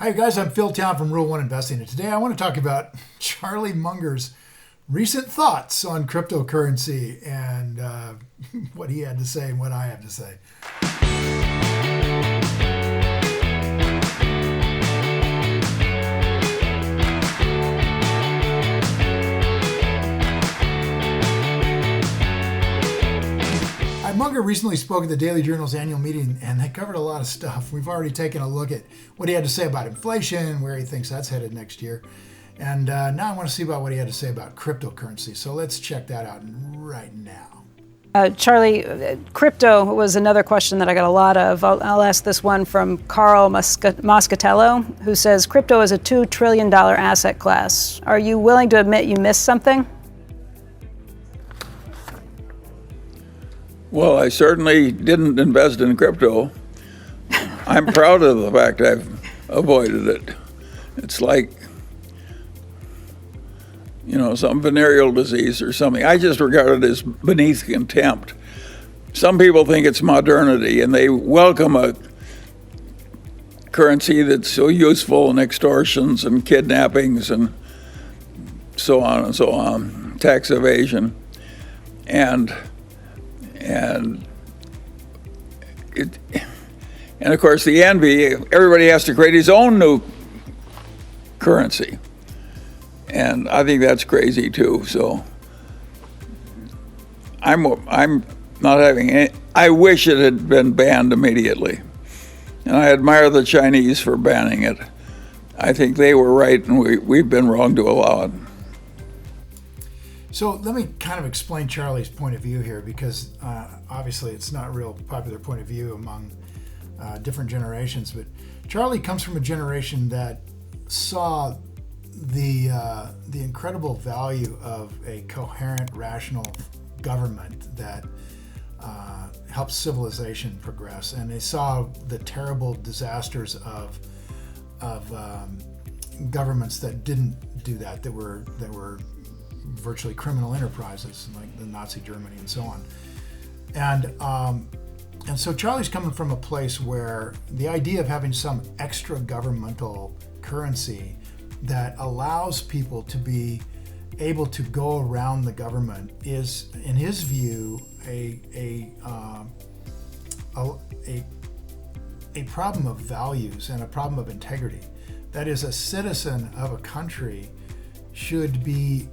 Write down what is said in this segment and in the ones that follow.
Hi guys, I'm Phil Town from Rule 1 Investing, and today I want to talk about Charlie Munger's recent thoughts on cryptocurrency and what he had to say and what I have to say. Munger recently spoke at the Daily Journal's annual meeting, and they covered a lot of stuff. We've already taken a look at what he had to say about inflation, where he thinks that's headed next year. And now I want to see about what he had to say about cryptocurrency. So let's check that out right now. Charlie, crypto was another question that I got a lot of. I'll ask this one from Carl Moscatello, who says, crypto is a $2 trillion asset class. Are you willing to admit you missed something? Well, I certainly didn't invest in crypto. I'm proud of the fact I've avoided it. It's like, some venereal disease or something. I just regard it as beneath contempt. Some people think it's modernity, and they welcome a currency that's so useful in extortions and kidnappings and so on, tax evasion. And of course the envy, everybody has to create his own new currency. And I think that's crazy too. So I'm not having any, I wish it had been banned immediately. And I admire the Chinese for banning it. I think they were right and we've been wrong to allow it. So let me kind of explain Charlie's point of view here, because obviously it's not a real popular point of view among different generations. But Charlie comes from a generation that saw the incredible value of a coherent, rational government that helps civilization progress, and they saw the terrible disasters of governments that didn't do that were virtually criminal enterprises like the Nazi Germany and so on. And so Charlie's coming from a place where the idea of having some extra governmental currency that allows people to be able to go around the government is, in his view, a problem of values and a problem of integrity. That is, a citizen of a country should be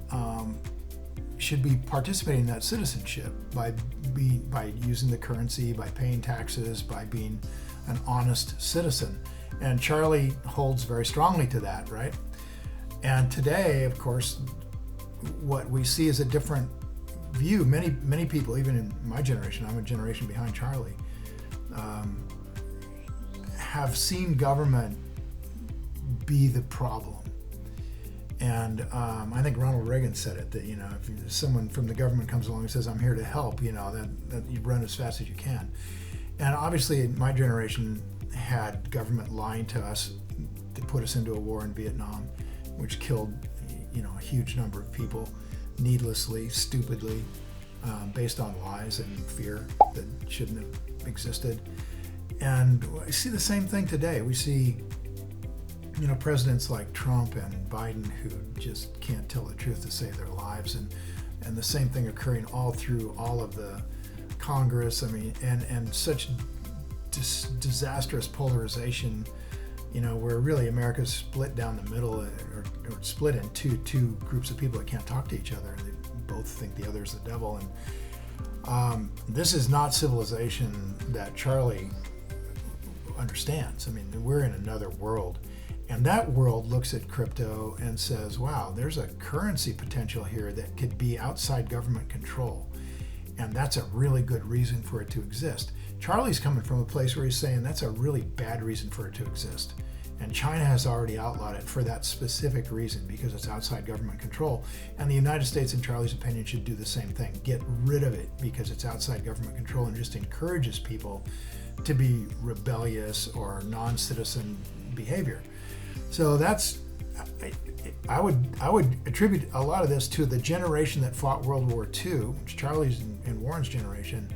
participating in that citizenship by using the currency, by paying taxes, by being an honest citizen. And Charlie holds very strongly to that, right? And today, of course, what we see is a different view. Many people, even in my generation, I'm a generation behind Charlie, have seen government be the problem. And I think Ronald Reagan said it, that if someone from the government comes along and says, I'm here to help, that you run as fast as you can. And obviously my generation had government lying to us to put us into a war in Vietnam, which killed a huge number of people needlessly, stupidly, based on lies and fear that shouldn't have existed. And I see the same thing today. We see presidents like Trump and Biden who just can't tell the truth to save their lives, and the same thing occurring all through all of the Congress. And such disastrous polarization, where really America's split down the middle, or split into two groups of people that can't talk to each other. They both think the other's the devil, and this is not civilization that Charlie understands. We're in another world. And that world looks at crypto and says, wow, there's a currency potential here that could be outside government control. And that's a really good reason for it to exist. Charlie's coming from a place where he's saying that's a really bad reason for it to exist. And China has already outlawed it for that specific reason, because it's outside government control. And the United States, in Charlie's opinion, should do the same thing. Get rid of it because it's outside government control and just encourages people to be rebellious or non-citizen behavior. So I would attribute a lot of this to the generation that fought World War II, which Charlie's and Warren's generation,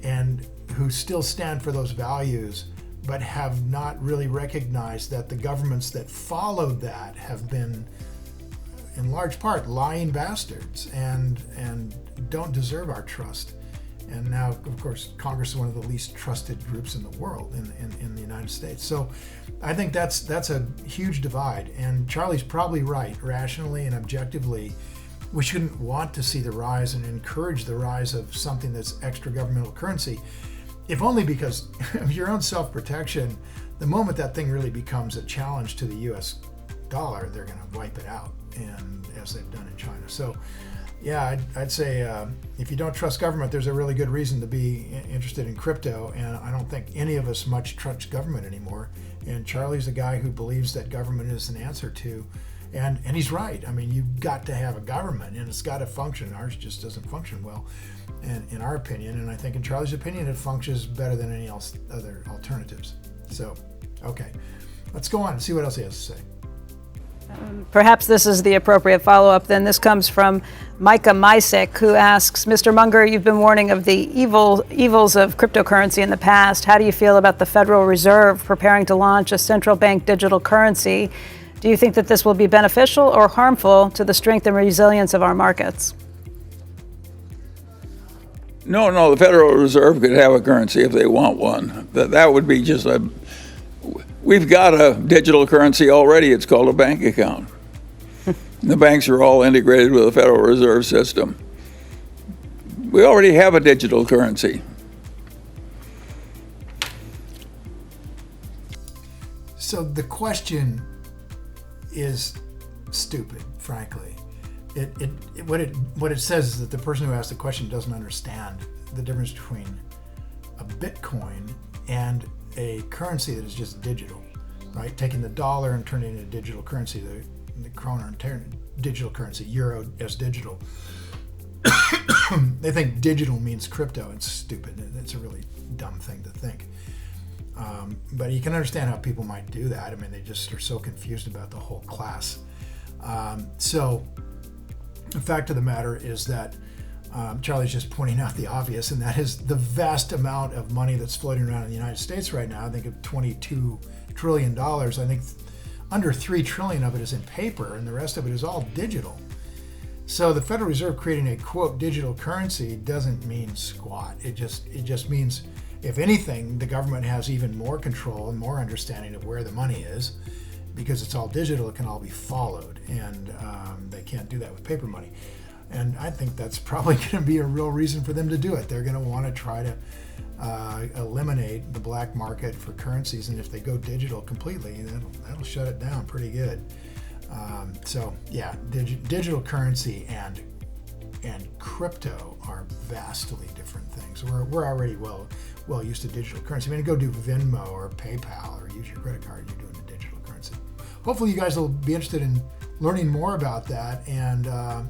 and who still stand for those values, but have not really recognized that the governments that followed that have been, in large part, lying bastards and don't deserve our trust. And now, of course, Congress is one of the least trusted groups in the world in the United States. So I think that's a huge divide. And Charlie's probably right. Rationally and objectively, we shouldn't want to see the rise and encourage the rise of something that's extra governmental currency, if only because of your own self-protection. The moment that thing really becomes a challenge to the U.S. dollar, they're going to wipe it out, and as they've done in China. So yeah, I'd say if you don't trust government, there's a really good reason to be interested in crypto, and I don't think any of us much trust government anymore. And Charlie's a guy who believes that government is an answer to, and he's right. I mean, you've got to have a government, and it's got to function. Ours just doesn't function well, and in our opinion, and I think in Charlie's opinion, it functions better than any other alternatives. So, okay, let's go on and see what else he has to say. Perhaps this is the appropriate follow-up then. This comes from Micah Mysick, who asks, Mr. Munger, you've been warning of the evils of cryptocurrency in the past. How do you feel about the Federal Reserve preparing to launch a central bank digital currency? Do you think that this will be beneficial or harmful to the strength and resilience of our markets? No, the Federal Reserve could have a currency if they want one. That would be just a... We've got a digital currency already. It's called a bank account. The banks are all integrated with the Federal Reserve System. We already have a digital currency. So the question is stupid, frankly. What it says is that the person who asked the question doesn't understand the difference between a Bitcoin and a currency that is just digital, right? Taking the dollar and turning it into digital currency, the kroner and turning digital currency, euro as digital. They think digital means crypto. It's stupid. It's a really dumb thing to think. But you can understand how people might do that. I mean, they just are so confused about the whole class. So the fact of the matter is that Charlie's just pointing out the obvious, and that is the vast amount of money that's floating around in the United States right now. I think of $22 trillion. I think under $3 trillion of it is in paper, and the rest of it is all digital. So the Federal Reserve creating a, quote, digital currency doesn't mean squat. It just means, if anything, the government has even more control and more understanding of where the money is. Because it's all digital, it can all be followed, and they can't do that with paper money. And I think that's probably going to be a real reason for them to do it. They're going to want to try to eliminate the black market for currencies, and if they go digital completely, that'll shut it down pretty good. So yeah, digital currency and crypto are vastly different things. We're already well used to digital currency. I mean, go do Venmo or PayPal or use your credit card, you're doing a digital currency. Hopefully you guys will be interested in learning more about that, and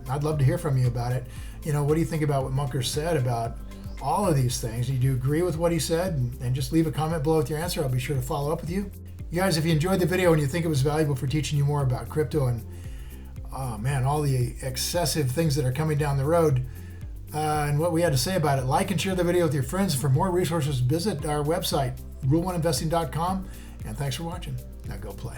I'd love to hear from you about it. You know, what do you think about what Munger said about all of these things? Do you agree with what he said? And just leave a comment below with your answer. I'll be sure to follow up with you. You guys, if you enjoyed the video and you think it was valuable for teaching you more about crypto and, oh man, all the excessive things that are coming down the road and what we had to say about it, like and share the video with your friends. For more resources, visit our website, rule1investing.com, and thanks for watching. Now go play.